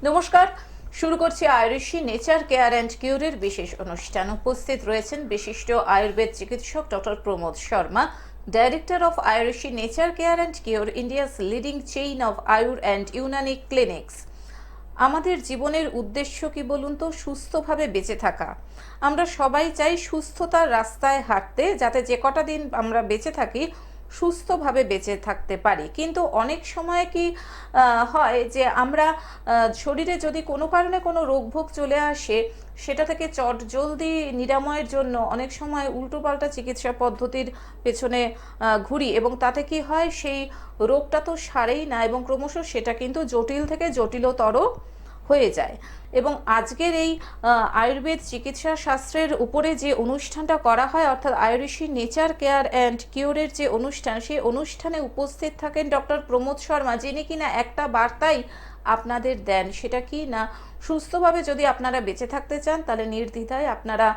নমস্কার, শুরু করছি আয়ুষী নেচার কেয়ার অ্যান্ড কিউরের বিশেষ অনুষ্ঠান। উপস্থিত রয়েছেন বিশিষ্ট আয়ুর্বেদ চিকিৎসক doctor Pramod Sharma, director of Ayushi nature care and cure, India's leading chain of Ayur and Unani clinics. আমাদের জীবনের উদ্দেশ্য কি বলুন তো? সুস্থভাবে বেঁচে থাকা। আমরা সবাই চাই সুস্থতার রাস্তায় হাঁটতে, যাতে যে কটা দিন আমরা বেঁচে থাকি সুস্থভাবে বেঁচে থাকতে পারি। কিন্তু অনেক সময় কি হয় যে আমরা শরীরে যদি কোনো কারণে কোনো রোগভোগ চলে আসে, সেটা থেকে চটজলদি নিরাময়ের জন্য অনেক সময় উল্টোপাল্টা চিকিৎসা পদ্ধতির পেছনে ঘুরি, এবং তাতে কি হয়, সেই রোগটা তো সারেই না এবং ক্রমশ সেটা কিন্তু জটিল থেকে জটিলতর হয়ে যায়। এবং আজকের এই আয়ুর্বেদ চিকিৎসা শাস্ত্রের উপরে যে অনুষ্ঠানটা করা হয়, অর্থাৎ আয়ুষী নেচার কেয়ার অ্যান্ড কিউরের যে অনুষ্ঠান, সেই অনুষ্ঠানে উপস্থিত থাকেন ডক্টর প্রমোদ শর্মা, যিনি কিনা একটা বার্তাই আপনাদের দেন। সেটা কি না, সুস্থভাবে যদি আপনারা বেঁচে থাকতে চান তাহলে নির্দ্বিধায় আপনারা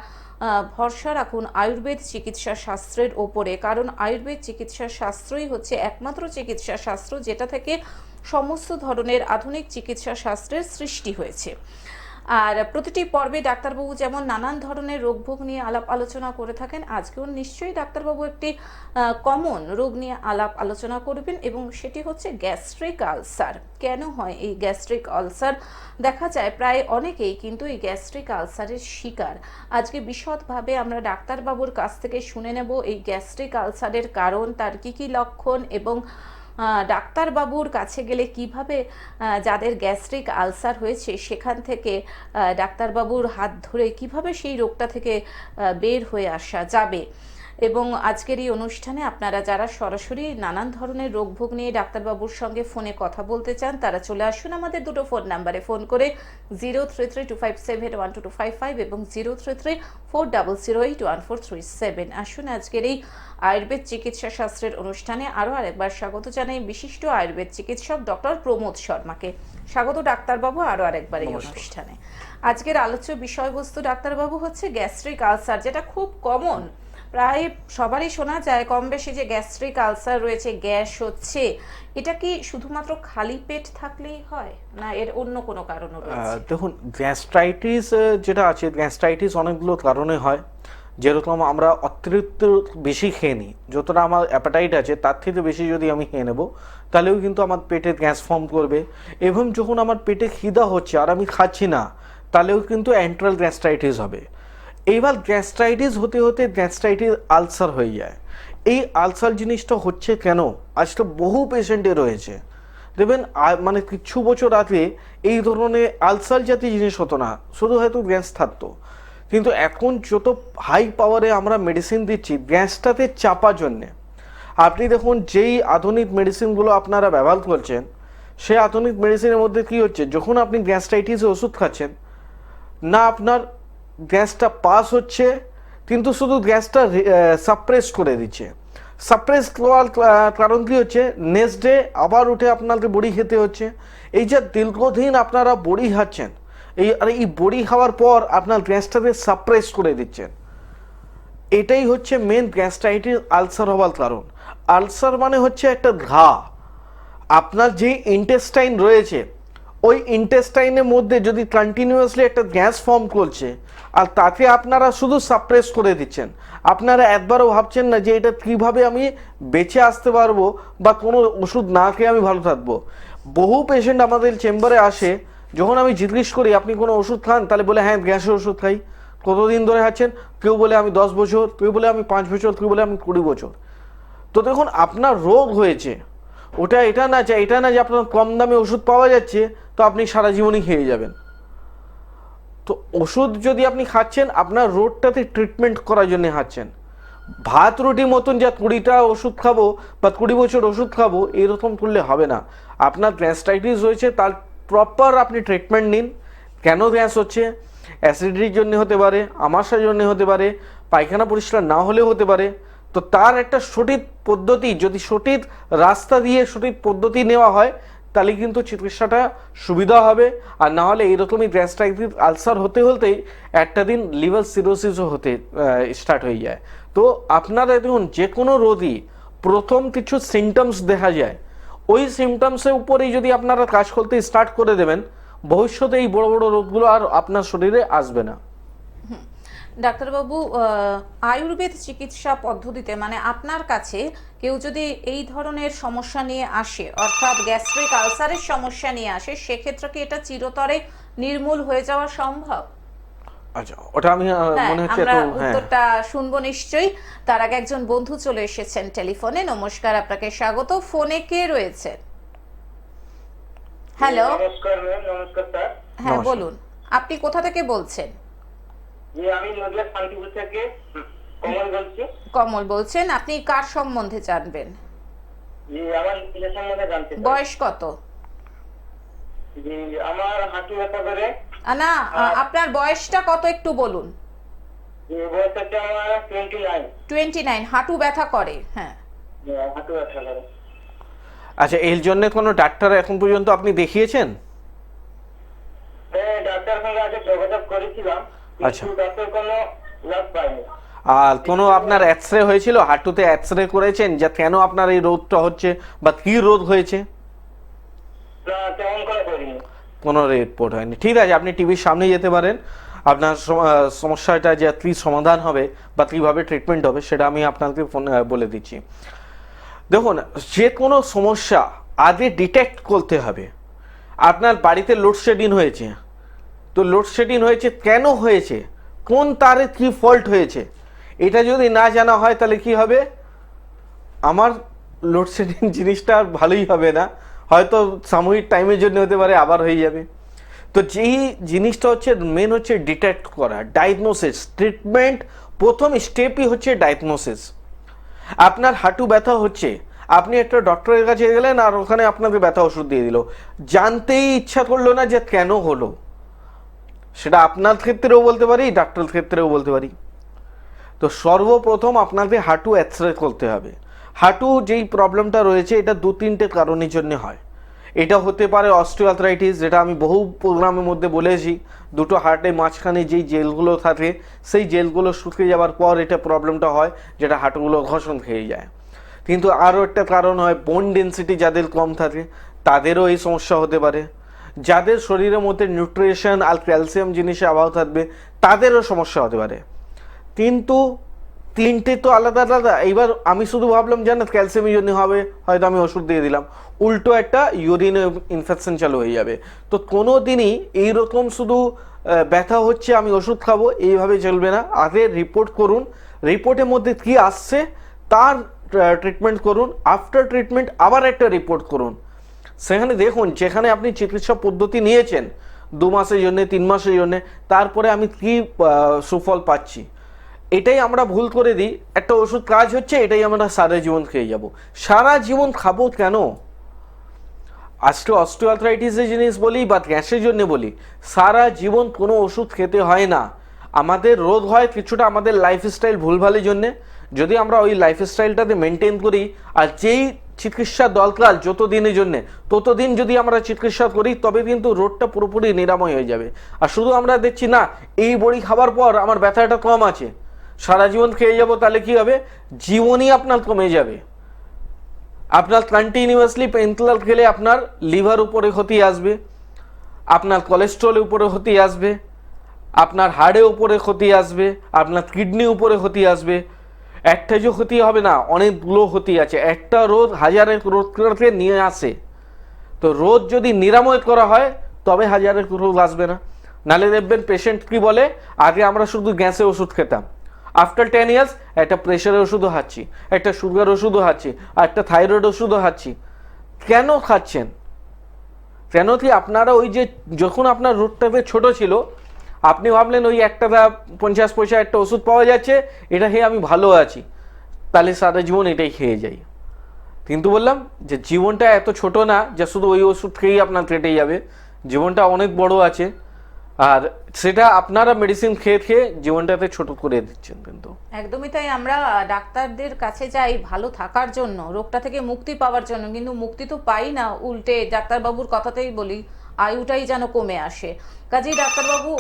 ভরসা রাখুন আয়ুর্বেদ চিকিৎসা শাস্ত্রের ওপরে। কারণ আয়ুর্বেদ চিকিৎসা শাস্ত্রই হচ্ছে একমাত্র চিকিৎসা শাস্ত্র যেটা থেকে সমস্ত ধরনের আধুনিক চিকিৎসা শাস্ত্রের সৃষ্টি হয়েছে। আর প্রতিটি পর্বে ডাক্তারবাবু যেমন নানান ধরনের রোগভোগ নিয়ে আলাপ আলোচনা করে থাকেন, আজকেও নিশ্চয়ই ডাক্তারবাবু একটি কমন রোগ নিয়ে আলাপ আলোচনা করবেন, এবং সেটি হচ্ছে গ্যাস্ট্রিক আলসার। কেন হয় এই গ্যাস্ট্রিক আলসার? দেখা যায় প্রায় অনেকেই কিন্তু এই গ্যাস্ট্রিক আলসারের শিকার। আজকে বিশদভাবে আমরা ডাক্তারবাবুর কাছ থেকে শুনে নেব এই গ্যাস্ট্রিক আলসারের কারণ, তার কি কি লক্ষণ, এবং ডাক্তারবাবুর কাছে গেলে কিভাবে যাদের গ্যাস্ট্রিক আলসার হয়েছে সেখান থেকে ডাক্তারবাবুর হাত ধরে কিভাবে সেই রোগটা থেকে বের হয়ে আসা যাবে। এবং আজকের এই অনুষ্ঠানে আপনারা যারা সরাসরি নানান ধরনের রোগভোগ নিয়ে ডাক্তারবাবুর সঙ্গে ফোনে কথা বলতে চান, তারা চলে আসুন আমাদের দুটো ফোন নাম্বারে ফোন করে, 0332571225 এবং 0334008143 আসুন আজকের এই আয়ুর্বেদ চিকিৎসা শাস্ত্রের অনুষ্ঠানে আরও আরেকবার স্বাগত জানাই বিশিষ্ট আয়ুর্বেদ চিকিৎসক ডক্টর প্রমোদ শর্মাকে। স্বাগত ডাক্তারবাবু আরও আরেকবার এই অনুষ্ঠানে। আজকের আলোচ্য বিষয়বস্তু ডাক্তারবাবু হচ্ছে গ্যাস্ট্রিক আলসার, যেটা খুব কমন, প্রায় সবারই শোনা যায় কম বেশি যে গ্যাস্ট্রিক আলসার রয়েছে, গ্যাস হচ্ছে। এটা কি শুধুমাত্র খালি পেট থাকলেই হয়, না এর অন্য কোনো কারণও রয়েছে? দেখুন, গ্যাস্ট্রাইটিস যেটা আছে, গ্যাস্ট্রাইটিস অনেকগুলো কারণে হয়। যেরকম আমরা অতিরিক্ত বেশি খেয়ে নিই, যতটা আমার অ্যাপাটাইট আছে তার থেকে বেশি যদি আমি খেয়ে নেব, তাহলেও কিন্তু আমার পেটে গ্যাস ফর্ম করবে। এবং যখন আমার পেটে খিদা হচ্ছে আর আমি খাচ্ছি না, তাহলেও কিন্তু এন্টারাল গ্যাস্ট্রাইটিস হবে। এইবার গ্যাস্ট্রাইটিস হতে হতে গ্যাস্ট্রাইটিস আলসার হয়ে যায়। এই আলসার জিনিসটা হচ্ছে কেন, আজকে বহু পেশেন্টে রয়েছে। দেখবেন মানে কিছু বছর আগে এই ধরনের আলসার জাতীয় জিনিস হতো না, শুধু হয়তো গ্যাস থাকতো। কিন্তু এখন যত হাই পাওয়ারে আমরা মেডিসিন দিচ্ছি গ্যাসটাতে চাপার জন্যে, আপনি দেখুন যেই আধুনিক মেডিসিনগুলো আপনারা ব্যবহার করছেন, সেই আধুনিক মেডিসিনের মধ্যে কী হচ্ছে, যখন আপনি গ্যাস্ট্রাইটিসের ওষুধ খাচ্ছেন না, আপনার গ্যাসটা পাস হচ্ছে, কিন্তু শুধু গ্যাসটা সাপ্রেস করে দিচ্ছে। সাপ্রেস করার কারণ কী হচ্ছে, নেক্সট ডে আবার উঠে আপনাকে বড়ি খেতে হচ্ছে। এই যে দীর্ঘদিন আপনারা বড়ি খাচ্ছেন, এই বড়ি খাওয়ার পর আপনার গ্যাসটাকে সাপ্রেস করে দিচ্ছেন। এটাই হচ্ছে মেন গ্যাস্ট্রাইটিস আলসার হওয়ার কারণ। আলসার মানে হচ্ছে একটা ঘা। আপনার যে ইন্টেস্টাইন রয়েছে, ওই ইন্টেস্টাইনের মধ্যে যদি কন্টিনিউয়াসলি একটা গ্যাস ফর্ম করছে, আর তাকে আপনারা শুধু সাপ্রেস করে দিচ্ছেন, আপনারা একবারও ভাবছেন না যে এটা কীভাবে আমি বেঁচে আসতে পারবো বা কোনো ওষুধ না খেয়ে আমি ভালো থাকবো। বহু পেশেন্ট আমাদের চেম্বারে আসে, যখন আমি জিজ্ঞেস করি আপনি কোনো ওষুধ খান, তাহলে বলে হ্যাঁ গ্যাসের ওষুধ খাই। কতদিন ধরে খাচ্ছেন? কেউ বলে আমি 10 বছর, কেউ বলে আমি 5 বছর, কেউ বলে আমি 20 বছর। তো দেখুন, আপনার রোগ হয়েছে, ওটা এটা না যে আপনার কম দামে ওষুধ পাওয়া যাচ্ছে তো আপনি সারা জীবনই খেয়ে যাবেন। তো ওষুধ যদি আপনি খাচ্ছেন, আপনার রোগটাতে ট্রিটমেন্ট করার জন্য খাচ্ছেন। ভাত রুটি মতন যা 20টা ওষুধ খাবো বা 20 বছর ওষুধ খাবো, এরকম করলে হবে না। আপনার গ্যাস্ট্রাইটিস হয়েছে, তার প্রপার আপনি ট্রিটমেন্ট নিন। কেন গ্যাস হচ্ছে? অ্যাসিডিটির জন্য হতে পারে, আমাশার জন্য হতে পারে, পায়খানা পরিষ্কার না হলেও হতে পারে। তো তার একটা সঠিক পদ্ধতি, যদি সঠিক রাস্তা দিয়ে সঠিক পদ্ধতি নেওয়া হয়, তাহলে কিন্তু চিকিৎসাটা সুবিধা হবে। আর না হলে এইরকমই গ্যাস্ট্রাইটিস আলসার হতে হতেই একটা দিন লিভার সিরোসিসও হতে স্টার্ট হয়ে যায়। তো আপনারা দেখুন, যে কোনো রোগী প্রথম কিছু সিমটমস দেখা যায়, ওই সিমটমসের উপরেই যদি আপনারা কাজ করতে স্টার্ট করে দেবেন, ভবিষ্যতে এই বড় বড় রোগগুলো আর আপনার শরীরে আসবে না। ডাক্তারবাবু, আয়ুর্বেদ চিকিৎসা পদ্ধতিতে মানে আপনার কাছে কেউ যদি এই ধরনের সমস্যা নিয়ে আসে, অর্থাৎ গ্যাস্ট্রিক আলসারের সমস্যা নিয়ে আসে, সেক্ষেত্রে কি এটা চিরতরে নির্মূল হয়ে যাওয়া সম্ভব? আচ্ছা, ওটা আমি মনে হচ্ছে আমরা একটু উত্তরটা শুনবো নিশ্চয়ই। তার আগে একজন বন্ধু চলে এসেছেন টেলিফোনে। নমস্কার, আপনাকে স্বাগত। ফোনে কে রয়েছে? হ্যালো। নমস্কার ম্যাম। নমস্কার স্যার। হ্যাঁ, নমস্কার। বলুন, আপনি কোথা থেকে বলছেন? জি, আমি নদিয়া শান্তিপুর থেকে কমল বলছি। কমল বলছেন। আপনি কার সম্বন্ধে জানবেন? জি, আমার নিজের সম্বন্ধে জানতে চাই। বয়স কত? জি, আমার হাঁটু ব্যথা করে। না, আপনার বয়সটা কত একটু বলুন। জি, বয়স হচ্ছে আমার 29। 29। হাঁটু ব্যথা করে? হ্যাঁ। জি, হাঁটু ব্যথা করে। আচ্ছা, এর জন্য কোনো ডাক্তার এখন পর্যন্ত আপনি দেখিয়েছেন? হ্যাঁ, ডাক্তার সঙ্গে আগে যোগাযোগ করেছিলাম, আচ্ছা। কিন্তু ডাক্তার কোনো লাভ পাইনি। আর কোনো আপনার এক্সরে হয়েছিল? হাঁটুতে এক্সরে করেছেন যে কেন আপনার এই রোগটা হচ্ছে বা কি রোগ হয়েছে? না, তেমন করে করিনি। কোনো রিপোর্ট হয়নি। ঠিক আছে, আপনি টিভির সামনে যেতে পারেন। আপনার সমস্যাটা যে কী সমাধান হবে বা কীভাবে ট্রিটমেন্ট হবে সেটা আমি আপনাকে ফোন বলে দিচ্ছি। দেখুন, যে কোনো সমস্যা আগে ডিটেক্ট করতে হবে। আপনার বাড়িতে লোডশেডিং হয়েছে, তো লোডশেডিং হয়েছে কেন হয়েছে, কোন তারে কি ফল্ট হয়েছে, এটা যদি না জানা হয় তাহলে কি হবে, আমার লোডশেডিং জিনিসটা আর ভালোই হবে না, হয়তো সাময়িক টাইমের জন্য হতে পারে, আবার হয়ে যাবে। তো যেই জিনিসটা হচ্ছে মেন হচ্ছে ডিটেক্ট করা, ডায়াগনোসিস, ট্রিটমেন্ট প্রথম স্টেপই হচ্ছে ডায়াগনোসিস। আপনার হাঁটু ব্যথা হচ্ছে, আপনি একটা ডক্টরের কাছে গেলেন আর ওখানে আপনাকে ব্যথা ওষুধ দিয়ে দিল, জানতেই ইচ্ছা করলো না যে কেন হলো। সেটা আপনার ক্ষেত্রেও বলতে পারি, ডাক্তারের ক্ষেত্রেও বলতে পারি। তো সর্বপ্রথম আপনাকে হাঁটু এক্সরে করতে হবে। হাঁটু যেই প্রবলেমটা রয়েছে এটা 2-3টে কারণের জন্য হয়। এটা হতে পারে অস্টিওআর্থ্রাইটিস, যেটা আমি বহু প্রোগ্রামের মধ্যে বলেছি, দুটো হার্টের মাঝখানে যেই জেলগুলো থাকে সেই জেলগুলো শুকিয়ে যাওয়ার পর এটা প্রবলেমটা হয়, যেটা হাঁটুগুলো ঘষণ খেয়ে যায়। কিন্তু আরও একটা কারণ হয় বোন ডেন্সিটি যাদের কম থাকে তাদেরও এই সমস্যা হতে পারে। যাদের শরীরের মধ্যে নিউট্রিশন আর ক্যালসিয়াম জিনিসের অভাব থাকবে তাদেরও সমস্যা হতে পারে। কিন্তু তিনটে তো আলাদা আলাদা। এইবার আমি শুধু ভাবলাম যে না ক্যালসিয়ামের জন্য হবে, হয়তো আমি ওষুধ দিয়ে দিলাম, উল্টো একটা ইউরিনে ইনফেকশন চালু হয়ে যাবে। তো কোনো দিনই এইরকম শুধু ব্যথা হচ্ছে আমি ওষুধ খাবো এইভাবে চলবে না। আগে রিপোর্ট করুন, রিপোর্টের মধ্যে কি আসছে তার ট্রিটমেন্ট করুন, আফটার ট্রিটমেন্ট আবার একটা রিপোর্ট করুন। সেখানে দেখুন যেখানে আপনি চিকিৎসা পদ্ধতি নিয়েছেন 2 মাসের জন্য, 3 মাসের জন্য, তারপরে আমি কি সুফল পাচ্ছি। এটাই আমরা ভুল করে দিই, একটা ওষুধ কাজ হচ্ছে এটাই আমরা সারা জীবন খেয়ে যাব। সারা জীবন খাবো কেন? আজকে অস্টিওআর্থ্রাইটিসের জিনিস বলি বা গ্যাসের জন্য বলি, সারা জীবন কোনো ওষুধ খেতে হয় না। আমাদের রোগ হয় কিছুটা আমাদের লাইফস্টাইল ভুলভালের জন্যে। যদি আমরা ওই লাইফস্টাইলটাতে মেনটেন করি আর যেই চিকিৎসা দরকার যত দিনের জন্য ততদিন যদি আমরা চিকিৎসা করি তবে কিন্তু রোগটা পুরোপুরি নিরাময় হয়ে যাবে। আর শুধু আমরা দেখছি না এই বড়ি খাবার পর আমার ব্যথাটা কম আছে, সারা জীবন খেয়ে যাব, তাহলে কি হবে, জীবনই আপনার কমে যাবে। আপনার কন্টিনিউয়াসলি পেনকিলার খেলে আপনার লিভার উপরে ক্ষতি আসবে, আপনার কোলেস্ট্রলের উপরে ক্ষতি আসবে, আপনার হাড়ের উপরে ক্ষতি আসবে, আপনার কিডনি উপরে ক্ষতি আসবে। একটা যে ক্ষতি হবে না, অনেকগুলো ক্ষতি আছে। একটা রোগ হাজারের রোগকে নিয়ে আসে। তো রোগ যদি নিরাময় করা হয় তবে হাজারের রোগ আসবে না। নালে দেখবেন পেশেন্ট কি বলে, আগে আমরা শুধু গ্যাসের ওষুধ খেতাম, আফটার 10 ইয়ার্স একটা প্রেশারের ওষুধও খাচ্ছি, একটা সুগার ওষুধও খাচ্ছি, আর একটা থাইরয়েড ওষুধও খাচ্ছি। কেন খাচ্ছেন? কেন কি আপনারা ওই যে যখন আপনার রোগটাতে ছোট ছিল আপনি ভাবলেন ওই 1 টাকা 50 পয়সা একটা ওষুধ পাওয়া যাচ্ছে, এটা খেয়ে আমি ভালো আছি, তাহলে সারা জীবন এটাই খেয়ে যাই। কিন্তু বললাম যে জীবনটা এত ছোট না যে শুধু ওই ওষুধ খেয়েই আপনার কেটে যাবে। জীবনটা অনেক বড় আছে, আর সেটা আপনারা মেডিসিন খেয়ে খেয়ে জীবনটাতে ছোট করে দিচ্ছেন। কিন্তু একদমই তাই। আমরা ডাক্তারদের কাছে যাই ভালো থাকার জন্য, রোগটা থেকে মুক্তি পাওয়ার জন্য, কিন্তু মুক্তি তো পাই না, উল্টে ডাক্তারবাবুর কথাতেই বলি আয়ুটাই যেন কমে আসে। কাজেই ডাক্তারবাবু,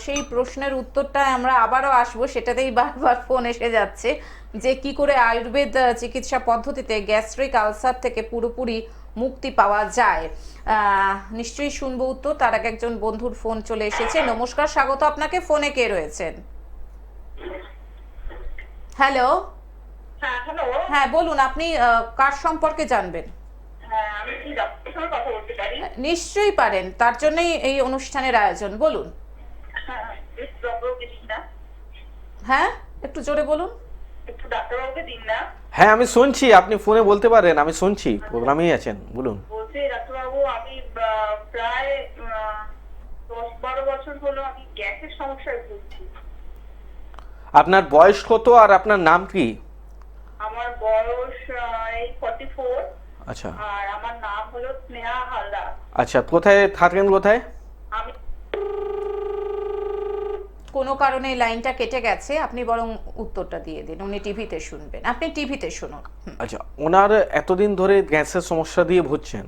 সেই প্রশ্নের উত্তরটায় আমরা আবারও আসবো, সেটাতেই বারবার ফোন এসে যাচ্ছে যে কি করে আয়ুর্বেদ চিকিৎসা পদ্ধতিতে গ্যাস্ট্রিক আলসার থেকে পুরোপুরি মুক্তি পাওয়া যায়? নিশ্চয়ই শুনবো উত্তর, তার আগে একজন বন্ধুর ফোন চলে এসেছে। নমস্কার, স্বাগত আপনাকে। ফোনে কে রয়েছেন? হ্যালো। হ্যাঁ, হ্যালো। হ্যাঁ বলুন, আপনি কার সম্পর্কে জানবেন? হ্যাঁ, আমি কি ডক্টরের সঙ্গে কথা বলতে পারি? নিশ্চয়ই পারেন, তার জন্যই এই অনুষ্ঠানের আয়োজন। বলুন। হ্যাঁ, একটু ডক্টরবাবুকে দিন না। হ্যাঁ, একটু জোরে বলুন। একটু ডাক্তারবাবুকে দিন না। হ্যাঁ আমি শুনছি, আপনি ফোনে বলতে পারেন, আমি শুনছি, প্রোগ্রামেই আছেন, বলুন। বলছি ডাক্তারবাবু, আমি প্রায় 10-12 বছর হলো আমি গ্যাসের সমস্যায় ভুগছি। আপনার বয়স কত আর আপনার নাম কি? আমার বয়স এই 44, আচ্ছা আর আমার নাম হলো স্নেহা হালদার। আচ্ছা, কোথায় থাকেন, কোথায়? আমি কোনো কারণে লাইনটা কেটে গেছে, আপনি বরং উত্তরটা দিয়ে দিন। উনি টিভিতে শুনবেন, আপনি টিভিতে শুনুন। আচ্ছা, ওনার এতদিন ধরে গ্যাসের সমস্যা দিয়ে ভুগছেন।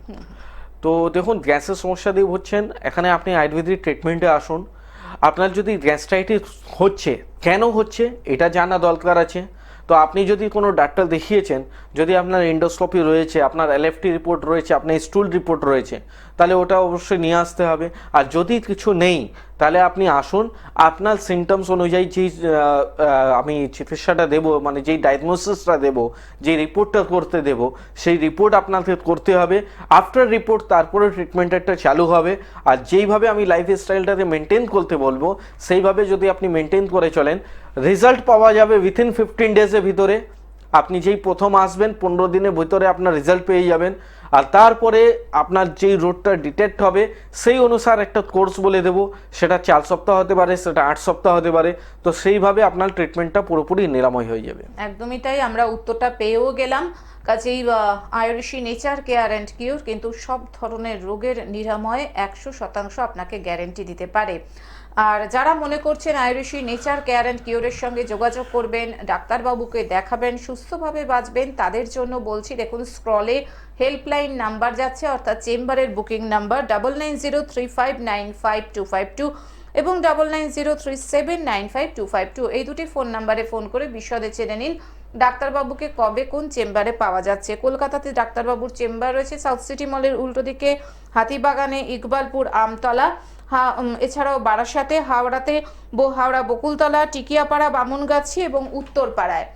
তো দেখুন, গ্যাসের সমস্যা দিয়ে ভুগছেন, এখানে আপনি আয়ুর্বেদিক ট্রিটমেন্টে আসুন। আপনার যদি গ্যাস্ট্রাইটিস হচ্ছে, কেন হচ্ছে এটা জানা দরকার আছে। তো আপনি যদি কোনো ডাক্তার দেখিয়েছেন, যদি আপনার এন্ডোস্কোপি রয়েছে, আপনার এলএফটি রিপোর্ট রয়েছে, আপনার স্টুল রিপোর্ট রয়েছে, তাহলে ওটা অবশ্যই নিয়ে আসতে হবে। আর যদি কিছু নেই, তাহলে আপনি আসুন, আপনার সিমটমস অনুযায়ী যেই আমি চিকিৎসাটা দেব, মানে যেই ডায়াগনোসিসটা দেব, যেই রিপোর্টটা করতে দেব, সেই রিপোর্ট আপনাকে করতে হবে। আফটার রিপোর্ট তারপরে ট্রিটমেন্টটা চালু হবে। আর যেইভাবে আমি লাইফস্টাইলটাকে মেনটেন করতে বলবো, সেইভাবে যদি আপনি মেনটেন করে চলেন, রেজাল্ট পাওয়া যাবে উইথিন 15 ডেজের ভিতরে। আপনি যেই প্রথম আসবেন 15 দিনের ভিতরে আপনার রেজাল্ট পেয়ে যাবেন। আর তারপরে আপনার যেই রোগটা ডিটেক্ট হবে, সেই অনুসার একটা কোর্স বলে দেব। সেটা 4 সপ্তাহ হতে পারে, সেটা 8 সপ্তাহ হতে পারে। তো সেইভাবে আপনার ট্রিটমেন্টটা পুরোপুরি নিরাময় হয়ে যাবে। একদমই তাই, আমরা উত্তরটা পেয়েও গেলাম। কাজেই আয়ুষী নেচার কেয়ার অ্যান্ড কিউর কিন্তু সব ধরনের রোগের নিরাময় 100% আপনাকে গ্যারেন্টি দিতে পারে। আর যারা মনে করছেন আয়ুষী নেচার কেয়ার অ্যান্ড কিউরের সঙ্গে যোগাযোগ করবেন, ডাক্তারবাবুকে দেখাবেন, সুস্থভাবে বাঁচবেন, তাদের জন্য বলছি, দেখুন স্ক্রলে হেল্পলাইন নাম্বার যাচ্ছে, অর্থাৎ চেম্বারের বুকিং নাম্বার 9903595252 এবং 9903795252। এই দুটি ফোন নাম্বারে ফোন করে বিশদে জেনে নিন ডাক্তারবাবুকে কবে কোন চেম্বারে পাওয়া যাচ্ছে। কলকাতাতে ডাক্তারবাবুর চেম্বার রয়েছে সাউথ সিটি মলের উল্টো দিকে, হাতিবাগানে, ইকবালপুর, আমতলা, এছাড়াও বারাসাতে, হাওড়াতে হাওড়া বকুলতলা, টিকিয়াপাড়া, বামুনগাছি এবং উত্তরপাড়ায়।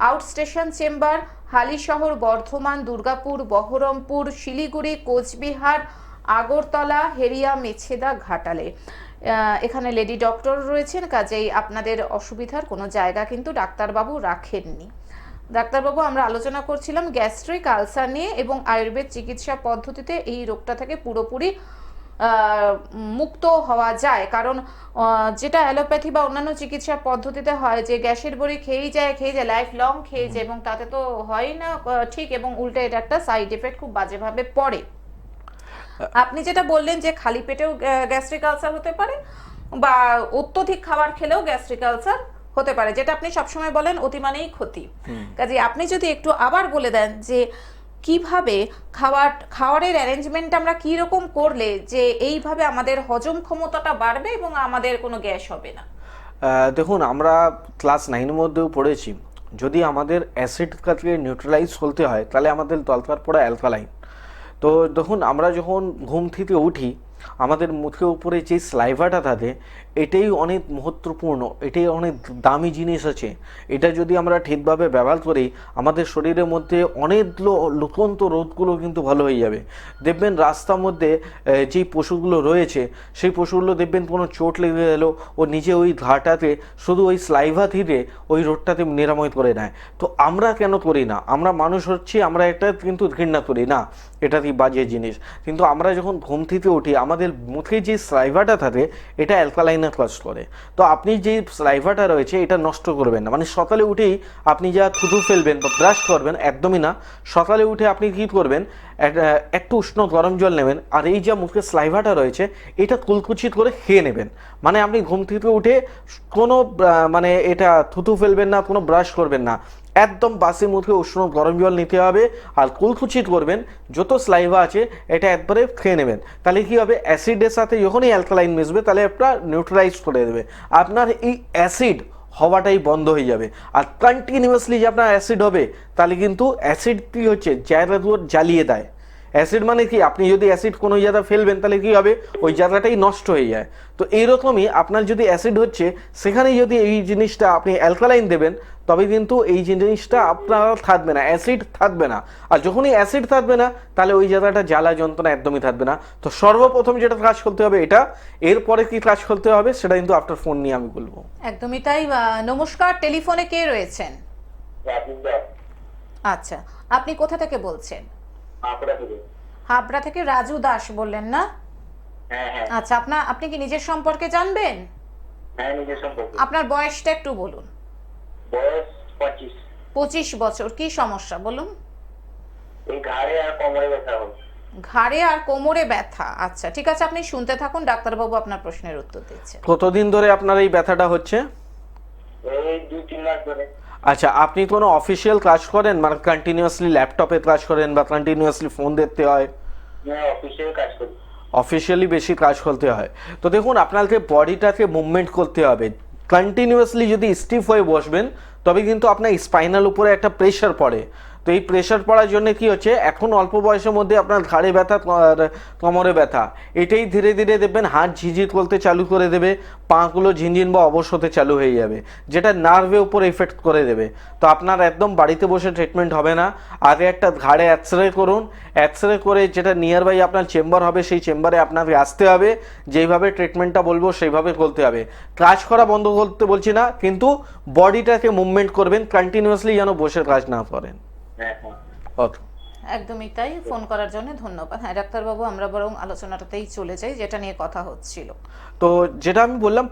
Out station chamber Halisahar, Bardhaman, Durgapur, Baharampur, Siliguri, Cooch Behar, Agartala, Heria, Mecheda, ঘাটালে। এখানে লেডি ডক্টর রয়েছেন, কাজেই আপনাদের অসুবিধার কোনো জায়গা কিন্তু ডাক্তারবাবু রাখেননি। ডাক্তারবাবু, আমরা আলোচনা করছিলাম গ্যাস্ট্রিক আলসার নিয়ে এবং আয়ুর্বেদ চিকিৎসা পদ্ধতিতে এই রোগটা থেকে পুরোপুরি মুক্ত হওয়া যায়। কারণ যেটা অ্যালোপ্যাথি বা অন্যান্য চিকিৎসা পদ্ধতিতে হয় যে গ্যাসের বড়ি খেয়েই যায় লাইফ লং খেয়ে যায়, এবং তাতে তো হয় না ঠিক, এবং উল্টে এটা একটা সাইড এফেক্ট খুব বাজেভাবে পড়ে। আপনি যেটা বললেন যে খালি পেটেও গ্যাস্ট্রিক আলসার হতে পারে, বা অত্যধিক খাবার খেলেও গ্যাস্ট্রিক আলসার হতে পারে, যেটা আপনি সবসময় বলেন অতি মানেই ক্ষতি। কাজে আপনি যদি একটু আবার বলে দেন যে কিভাবে খাবারের অ্যারেঞ্জমেন্ট আমরা কি রকম করলে যে এইভাবে আমাদের হজম ক্ষমতাটা বাড়বে এবং আমাদের কোনো গ্যাস হবে না। দেখুন, আমরা ক্লাস 9-এর মধ্যেও পড়েছি, যদি আমাদের অ্যাসিডকে নিউট্রালাইজ করতে হয়, তাহলে আমাদের দরকার পড়ে অ্যালকালাইন। তো দেখুন, আমরা যখন ঘুম থেকে উঠি, আমাদের মুখের উপরে যে স্লাইভাটা থাকে, এটাই অনেক মহত্বপূর্ণ, এটাই অনেক দামি জিনিস আছে। এটা যদি আমরা ঠিকভাবে ব্যবহার করি, আমাদের শরীরের মধ্যে অনেকগুলো লুকন্ত রোগগুলো কিন্তু ভালো হয়ে যাবে। দেখবেন রাস্তার মধ্যে যেই পশুগুলো রয়েছে, সেই পশুগুলো দেখবেন কোনো চোট লেগে গেল, ও নিজে ওই ঘাটাতে শুধু ওই স্লাইভা থেকে ওই রোগটাতে নিরাময় করে নেয়। তো আমরা কেন করি না? আমরা মানুষ হচ্ছি, আমরা এটা কিন্তু ঘৃণা করি না, এটা কি বাজে জিনিস। কিন্তু আমরা যখন ঘুম থেকে উঠি, আমাদের মুখে যে স্লাইভাটা থাকে, এটা অ্যালকালাইনের কাজ করে। তো আপনি যে স্লাইভাটা রয়েছে, এটা নষ্ট করবেন না। মানে সকালে উঠেই আপনি যা থুতু ফেলবেন বা ব্রাশ করবেন, একদমই না। সকালে উঠে আপনি কী করবেন, একটু উষ্ণ গরম জল নেবেন, আর এই যা মুখে স্লাইভাটা রয়েছে, এটা কুলকুচিত করে খেয়ে নেবেন। মানে আপনি ঘুম থেকে উঠে কোনো মানে এটা থুতু ফেলবেন না, কোনো ব্রাশ করবেন না, একদম বাসি মুখে উষ্ণ গরম জল নিতে হবে, আর কুলকুচিত করবেন, যত স্লাইভা আছে এটা একবারে খেয়ে নেবেন। তাহলে কী হবে, অ্যাসিডের সাথে যখনই অ্যালকালাইন মিশবে, তাহলে আপনার নিউট্রালাইজ করে দেবে, আপনার এই অ্যাসিড হওয়াটাই বন্ধ হয়ে যাবে। আর কন্টিনিউয়াসলি যে আপনার অ্যাসিড হবে, তাহলে কিন্তু অ্যাসিড কী হচ্ছে, জায়গা জ্বালিয়ে দেয়। অ্যাসিড মানে কি, আপনি যদি অ্যাসিড কোনো জায়গায় ফেলবেন তাহলে কি হবে, ওই জায়গাটাই নষ্ট হয়ে যায়। তো এইরকমই আপনার যদি অ্যাসিড হচ্ছে সেখানে যদি এই জিনিসটা আপনি অ্যালকালাইন দেবেন তবে কিন্তু এই জিনিসটা আপনার থাকবে না, অ্যাসিড থাকবে না। আর যখনই অ্যাসিড থাকবে না তাহলে ওই জায়গাটা জ্বালা যন্ত্রণা একদমই থাকবে না। তো সর্বপ্রথম যেটা কাজ করতে হবে এটা, এরপরে কি কাজ করতে হবে সেটা কিন্তু আফটার ফোন নিয়ে আমি বলবো। একদমই তাই। নমস্কার, টেলিফোনে কে রয়েছেন? রাজীব দাস, আচ্ছা, আপনি কোথা থেকে বলছেন? আপনারা থেকে। হাবড়া থেকে রাজু দাস বললেন না? হ্যাঁ হ্যাঁ আচ্ছা, আপনি কি নিজের সম্পর্কে জানবেন? হ্যাঁ, নিজের সম্পর্কে। আপনার বয়সটা একটু বলুন। বয়স 25। 25 বছর। কি সমস্যা বলুন? এই ঘাড়ে আর কোমরে ব্যথা হয়। ঘাড়ে আর কোমরে ব্যথা। আচ্ছা, ঠিক আছে, আপনি শুনতে থাকুন, ডাক্তারবাবু আপনার প্রশ্নের উত্তর দিচ্ছে। কতদিন ধরে আপনার এই ব্যথাটা হচ্ছে? এই 2-3 মাস ধরে। আচ্ছা, আপনি কোনো অফিসিয়াল কাজ করেন, মানে কন্টিনিউয়াসলি ল্যাপটপে কাজ করেন বা কন্টিনিউয়াসলি ফোন দেখতে হয়? হ্যাঁ, অফিসিয়াল কাজ করি। অফিসিয়ালি বেশি কাজ করতে হয়। তো দেখুন, আপনাকে বডিটাকে মুভমেন্ট করতে হবে। কন্টিনিউয়াসলি যদি স্টিফ হয়ে বসবেন তবে কিন্তু আপনার স্পাইনাল উপরে একটা প্রেশার পড়ে। তো এই প্রেশার পড়ার জন্য কি হচ্ছে, এখন অল্প বয়সের মধ্যে আপনার ঘাড়ে ব্যথা আর কোমরে ব্যথা, এটাই ধীরে ধীরে দেখবেন হাত ঝিঝির করতে চালু করে দেবে, পাগুলো ঝিনঝিন বা অবশ হতে চালু হয়ে যাবে, যেটা নার্ভের উপর এফেক্ট করে দেবে। তো আপনার একদম বাড়িতে বসে ট্রিটমেন্ট হবে না, আগে একটা ঘাড়ে এক্সরে করুন। এক্সরে করে যেটা নিয়ার বাই আপনার চেম্বার হবে সেই চেম্বারে আপনাকে আসতে হবে, যেইভাবে ট্রিটমেন্টটা বলবো সেইভাবে করতে হবে। কাজ করা বন্ধ করতে বলছি না, কিন্তু বডিটাকে মুভমেন্ট করবেন, কন্টিনিউয়াসলি যেন বসে কাজ না করেন। হ্যাঁ হ্যাঁ। ওকে। একদমই তাই। ফোন করার জন্য ধন্যবাদ। হ্যাঁ ডাক্তারবাবু, আমরা বরং আলোচনাটাতেই চলে যাই যেটা নিয়ে কথা হচ্ছিল। তো যেটা আমি বললাম,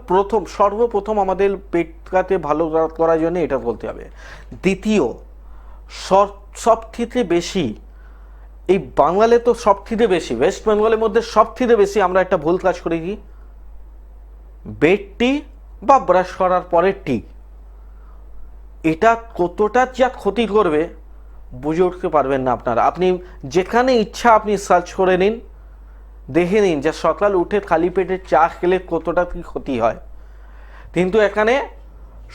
সর্বপ্রথম আমাদের পেটটাকে ভালো করার জন্য এটা বলতে হবে। দ্বিতীয়, সব থেকে বেশি এই বাঙালে তো সব থেকে বেশি, ওয়েস্ট বেঙ্গলের মধ্যে সব থেকে বেশি আমরা একটা ভুল কাজ করি কি, বেড টি বা ব্রাশ করার পরে টি, এটা কতটা যা ক্ষতি করবে বুঝে উঠতে পারবেন না আপনারা। আপনি যেখানে ইচ্ছা আপনি সার্চ করে নিন, দেখে নিন যে সকাল উঠে খালি পেটে চা খেলে কতটা কি ক্ষতি হয়। কিন্তু এখানে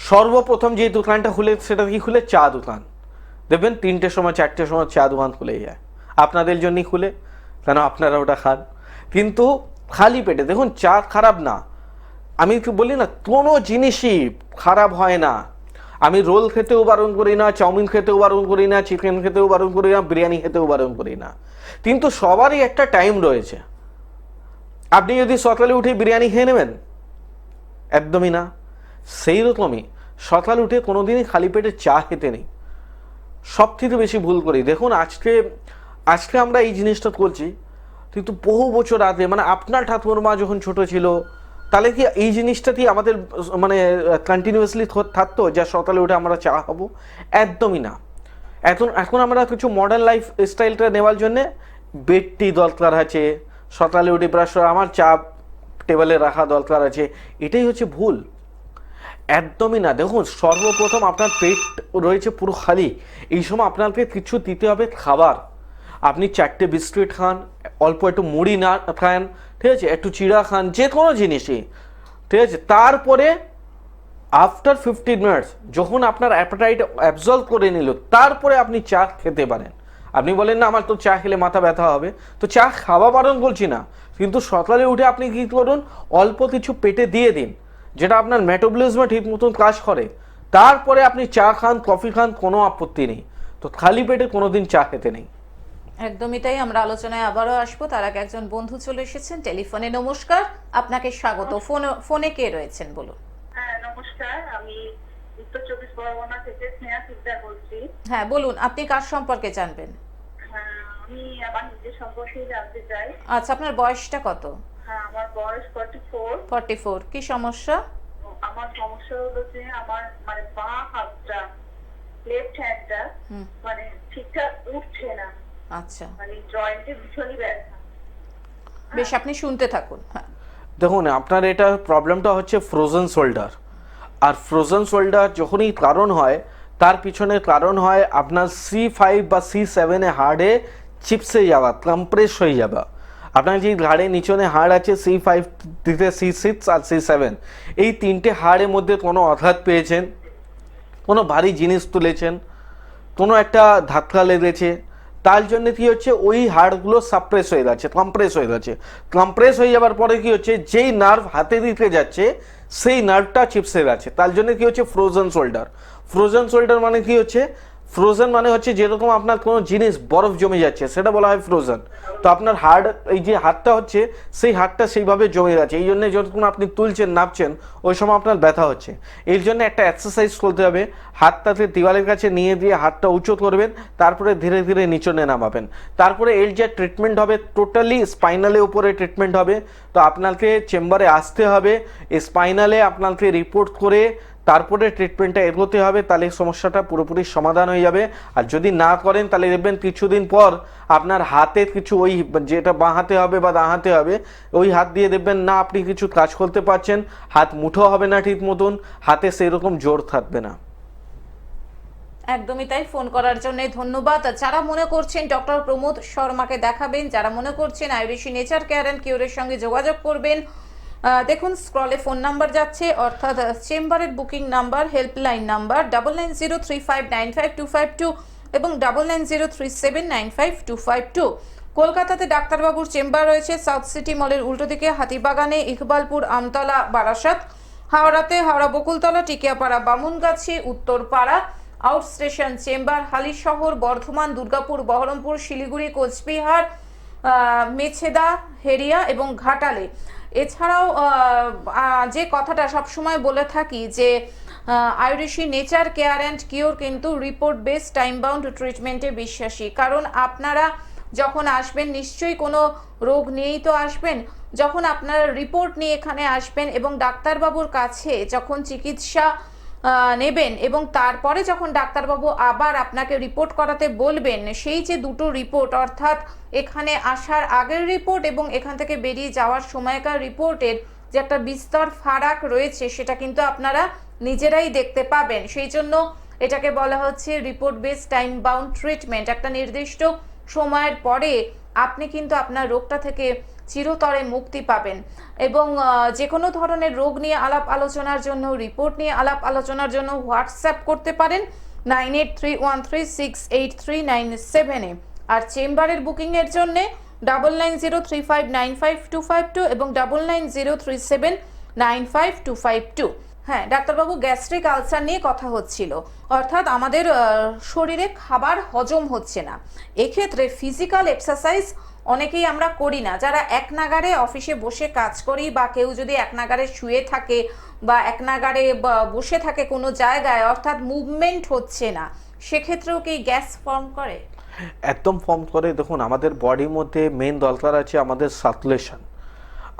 সর্বপ্রথম যে দোকানটা খুলে সেটা কি খুলে, চা দোকান। দেখবেন 3টের সময় 4টের সময় চা দোকান খুলে যায়, আপনাদের জন্যই খুলে, কেন আপনারা ওটা খান। কিন্তু খালি পেটে দেখুন, চা খারাপ না, আমি কি বলি না, কোনো জিনিসই খারাপ হয় না। আমি রোল খেতেও বারণ করি না, চাউমিন খেতেও বারণ করি না, চিকেন খেতেও বারণ করি না, বিরিয়ানি খেতেও বারণ করি না, কিন্তু সবারই একটা টাইম রয়েছে। আপনি যদি সকালে উঠে বিরিয়ানি খেয়ে নেবেন, একদমই না। সেই রকমই সকাল উঠে কোনোদিনই খালি পেটে চা খেতে নেই, সব থেকে বেশি ভুল করি। দেখুন, আজকে আমরা এই জিনিসটা করছি, কিন্তু বহু বছর আগে, মানে আপনার ঠাকুরমা যখন ছোট ছিল, তাহলে কি এই জিনিসটাতেই আমাদের মানে কন্টিনিউয়াসলি থাকতো যা সকালে উঠে আমরা চা খাবো? একদমই না। এখন আমরা কিছু মডার্ন লাইফ স্টাইলটা নেওয়ার জন্যে বেড টি দরকার আছে, সকালে উঠে ব্রাশ করে আমার চা টেবিলে রাখা দরকার আছে, এটাই হচ্ছে ভুল। একদমই না। দেখুন, সর্বপ্রথম আপনার পেট রয়েছে পুরো খালি, এই সময় আপনাকে কিছু দিতে হবে খাবার। আপনি 4টে বিস্কুট খান, অল্প একটু মুড়ি না খান, ঠিক আছে, একটু চিড়া খান, যে কোনো জিনিসই, ঠিক আছে। তারপরে আফটার 15 মিনিটস যখন আপনার অ্যাপেটাইট অ্যাবজর্ব করে নিল, তারপরে আপনি চা খেতে পারেন। আপনি বলেন না আমার তো চা খেলে মাথা ব্যথা হবে, তো চা খাওয়া বারণ বলছি না, কিন্তু সকালে উঠে আপনি কী করুন, অল্প কিছু পেটে দিয়ে দিন, যেটা আপনার মেটাবলিজমে ঠিক মতন কাজ করে। তারপরে আপনি চা খান, কফি খান, কোনো আপত্তি নেই, তো খালি পেটে কোনোদিন চা খেতে নেই। একদমই তাই। আমরা আলোচনায় আবারও আসবো, তার আগে একজন বন্ধু চলে এসেছেন টেলিফোনে। নমস্কার, আপনাকে স্বাগত। ফোনে কে রয়েছেন বলুন? হ্যাঁ নমস্কার, আমি উত্তর 24 পরগনা থেকে স্নেহা সিকদার বলছি। হ্যাঁ বলুন, আপনি কার সম্পর্কে জানবেন? হ্যাঁ, আমি আমার নিজের সম্পর্কে জানতে চাই। আচ্ছা, আপনার বয়সটা কত? হ্যাঁ, আমার বয়স 44। 44। কি সমস্যা? আমার সমস্যা হলো যে আমার মানে বাঁ হাতটা, লেফট হ্যান্ডটা মানে ঠিকঠাক উঠছে না, আচ্ছা, মানে জয়েন্টে ভীষণই ব্যথা। বেশ, আপনি শুনতে থাকুন। হ্যাঁ, দেখুন, আপনার এটা প্রবলেমটা হচ্ছে ফ্রোজেন শোল্ডার। আর ফ্রোজেন শোল্ডার যখনই কারণ হয়, তার পিছনে কারণ হয় আপনার C5 বা C7 হাড়ে চিপসে যাওয়া, কম্প্রেস হয়ে যাওয়া। আপনার যে ঘাড়ে নিচনে হাড় আছে C5 থেকে C6 আর C7, এই 3টে হাড়ের মধ্যে কোনো আঘাত পেয়েছেন, কোনো ভারী জিনিস তুলেছেন, কোনো একটা ধাক্কা লেগেছে, তার জন্য কি হচ্ছে ওই হাড়গুলো সাপ্রেস হয়ে যাচ্ছে, কম্প্রেস হয়ে যাচ্ছে। কম্প্রেস হয়ে যাওয়ার পরে কি হচ্ছে যেই নার্ভ হাতে দিতে যাচ্ছে সেই নার্ভটা চিপসে যাচ্ছে, তার জন্য কি হচ্ছে ফ্রোজেন শোল্ডার। ফ্রোজেন শোল্ডার মানে কি হচ্ছে, ফ্রোজেন মানে হচ্ছে যেরকম আপনার কোনো জিনিস বরফ জমে যাচ্ছে সেটা বলা হয় ফ্রোজেন। তো আপনার হাড়, এই যে হাড়টা হচ্ছে সেই হাড়টা সেইভাবে জমে যাচ্ছে, এই জন্য যখন আপনি তুলছেন নাপছেন ওই সময় আপনার ব্যথা হচ্ছে। এর জন্য একটা এক্সারসাইজ করতে হবে, হাতটাতে দেওয়ালের কাছে নিয়ে দিয়ে হাতটা উঁচু করবেন, তারপরে ধীরে ধীরে নিচনে নামাবেন। তারপরে এর যে ট্রিটমেন্ট হবে টোটালি স্পাইনালের উপরে ট্রিটমেন্ট হবে। তো আপনাকে চেম্বারে আসতে হবে, স্পাইনালে আপনাকে রিপোর্ট করে তারপরে ট্রিটমেন্টটা এগোতে হবে, তাহলে সমস্যাটা পুরোপুরি সমাধান হয়ে যাবে। আর যদি না করেন তাহলে দেখবেন কিছুদিন পর আপনার হাতে কিছু ওই যেটা বাঁ হাতে হবে বা ডান হাতে হবে ওই হাত দিয়ে দেখবেন না আপনি কিছু কাজ করতে পারছেন, হাত মুঠো হবে না ঠিক মতন, হাতে সেই রকম জোর থাকবে না। একদমই তাই। ফোন করার জন্য ধন্যবাদ। যারা মনে করছেন ডক্টর প্রমোদ শর্মাকে দেখাবেন, যারা মনে করছেন আয়ুর্বেশী নেচার কেয়ার অ্যান্ড কিউরের সঙ্গে যোগাযোগ করবেন, দেখুন স্ক্রলে ফোন নাম্বার যাচ্ছে, অর্থাৎ চেম্বারের বুকিং নাম্বার, হেল্পলাইন নাম্বার 9903595252 এবং 9903795252। কলকাতাতে ডাক্তারবাবুর চেম্বার রয়েছে সাউথ সিটি মলের উল্টো দিকে, হাতিবাগানে, ইকবালপুর, আমতলা, বারাসাত। হাওড়াতে Howrah Bakultala, Tikiapara, Bamungachhi, Uttarpara. Out station chamber Halisahar, Bardhaman, Durgapur, Baharampur, Siliguri, Cooch Behar, Mecheda, Heria এবং ঘাটালে। এছাড়াও যে কথাটা সবসময় বলে থাকি যে আয়ুর্বেশী নেচার কেয়ার অ্যান্ড কিওর কিন্তু রিপোর্ট বেস টাইম বাউন্ড ট্রিটমেন্টে বিশ্বাসী। কারণ আপনারা যখন আসবেন নিশ্চয়ই কোনো রোগ নিয়েই তো আসবেন। যখন আপনারা রিপোর্ট নিয়ে এখানে আসবেন এবং ডাক্তারবাবুর কাছে যখন চিকিৎসা নেবেন এবং তারপরে যখন ডাক্তারবাবু আবার আপনাকে রিপোর্ট করাতে বলবেন, সেই যে দুটো রিপোর্ট, অর্থাৎ এখানে আসার আগের রিপোর্ট এবং এখান থেকে বেরিয়ে যাওয়ার সময়কার রিপোর্টের যে একটা বিস্তর ফারাক রয়েছে সেটা কিন্তু আপনারা নিজেরাই দেখতে পাবেন। সেই জন্য এটাকে বলা হচ্ছে report base time bound treatment. একটা নির্দিষ্ট সময়ের পরে আপনি কিন্তু আপনার রোগটা থেকে চিরতরে মুক্তি পাবেন। এবং যে কোনো ধরনের রোগ নিয়ে আলাপ আলোচনার জন্য, রিপোর্ট নিয়ে আলাপ আলোচনার জন্য হোয়াটসঅ্যাপ করতে পারেন 9831368397-এ। আর চেম্বারের বুকিংয়ের জন্যে 9903595252 এবং 9903795252। হ্যাঁ ডাক্তারবাবু, গ্যাস্ট্রিক আলসার নিয়ে কথা হচ্ছিল, অর্থাৎ আমাদের শরীরে খাবার হজম হচ্ছে না। এক্ষেত্রে ফিজিক্যাল এক্সারসাইজ অনেকেই আমরা করি না, যারা এক নাগারে অফিসে বসে কাজ করি বা কেউ যদি এক নাগারে শুয়ে থাকে বা এক নাগারে বসে থাকে কোনো জায়গায়, অর্থাৎ মুভমেন্ট হচ্ছে না, সেক্ষেত্রেও কি গ্যাস ফর্ম করে? একদম ফর্ম করে। দেখুন আমাদের বডির মধ্যে মেন দরকার আছে আমাদের সার্কুলেশন।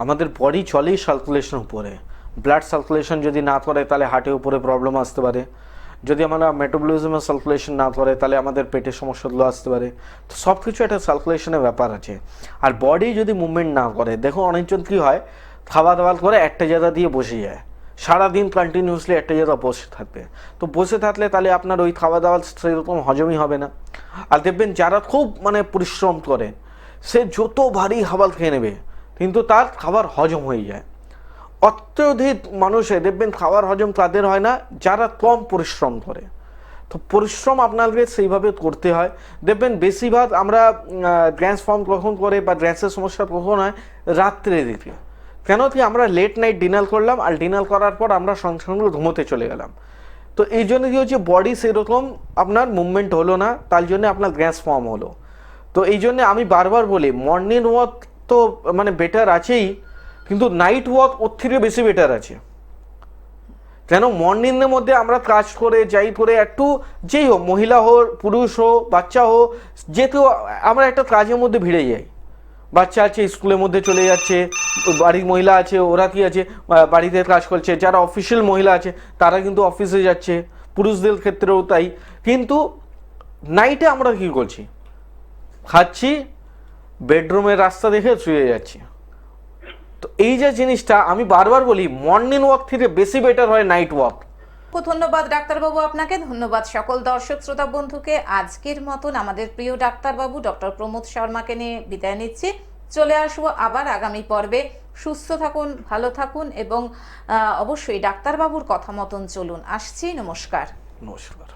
আমাদের বডি চলেই সার্কুলেশন উপরে। ব্লাড সার্কুলেশন যদি না করে তাহলে হার্টের উপরে প্রবলেম আসতে পারে, যদি আমরা মেটাবলিজমের সার্কুলেশন না করে তাহলে আমাদের পেটের সমস্যাগুলো আসতে পারে। তো সব কিছু একটা সার্কুলেশনের ব্যাপার আছে। আর বডি যদি মুভমেন্ট না করে, দেখো অনেকজন কী হয় খাওয়া দাওয়া করে একটা জায়গা দিয়ে বসে যায়, সারাদিন কন্টিনিউসলি একটা জায়গা বসে থাকবে। তো বসে থাকলে তাহলে আপনার ওই খাওয়া দাওয়া সেরকম হজমই হবে না। আর দেখবেন যারা খুব পরিশ্রম করে সে যত ভারী খাবার খেয়ে নেবে কিন্তু তার খাবার হজম হয়ে যায়। অত্যধিক মানুষে দেখবেন খাবার হজম তাদের হয় না যারা কম পরিশ্রম করে। তো পরিশ্রম আপনাকে সেইভাবে করতে হয়। দেখবেন বেশিরভাগ আমরা গ্যাস ফর্ম কখন করে বা গ্যাসের সমস্যা কখন হয় রাত্রে দিকে, কেন কি আমরা লেট নাইট ডিনার করলাম আর ডিনার করার পর আমরা সঙ্গে সঙ্গে ঘুমোতে চলে গেলাম। তো এই জন্য কি হচ্ছে বডি সেরকম আপনার মুভমেন্ট হলো না, তার জন্য আপনার গ্যাস ফর্ম হলো। তো এই জন্য আমি বারবার বলি মর্নিং ওয়াক তো বেটার আছেই, কিন্তু নাইট ওয়াক ওর থেকে বেশি বেটার আছে। কেন মর্নিংয়ের মধ্যে আমরা কাজ করে যাই করে একটু যেই হোক, মহিলা হোক পুরুষ হোক বাচ্চা হোক, যে কেউ আমরা একটা কাজের মধ্যে ভিড়ে যাই। বাচ্চা আছে স্কুলের মধ্যে চলে যাচ্ছে, বাড়ির মহিলা আছে ওরা কি আছে বাড়িতে কাজ করছে, যারা অফিসিয়াল মহিলা আছে তারা কিন্তু অফিসে যাচ্ছে, পুরুষদের ক্ষেত্রেও তাই। কিন্তু নাইটে আমরা কি করছি, খাচ্ছি, বেডরুমের রাস্তা দেখে শুয়ে যাচ্ছি। তো এই যে জিনিসটা আমি বারবার বলি মর্নিং ওয়াক থেকে বেশি বেটার হয় নাইট ওয়াক। ধন্যবাদ ডাক্তারবাবু আপনাকে, ধন্যবাদ সকল দর্শক শ্রোতা বন্ধুকে। আজকের মতন আমাদের প্রিয় ডাক্তারবাবু ডক্টর প্রমোদ শর্মাকে নিয়ে বিদায় নিচ্ছি। চলে আসবো আবার আগামী পর্বে। সুস্থ থাকুন, ভালো থাকুন এবং অবশ্যই ডাক্তারবাবুর কথা মতন চলুন। আসছি, নমস্কার। নমস্কার।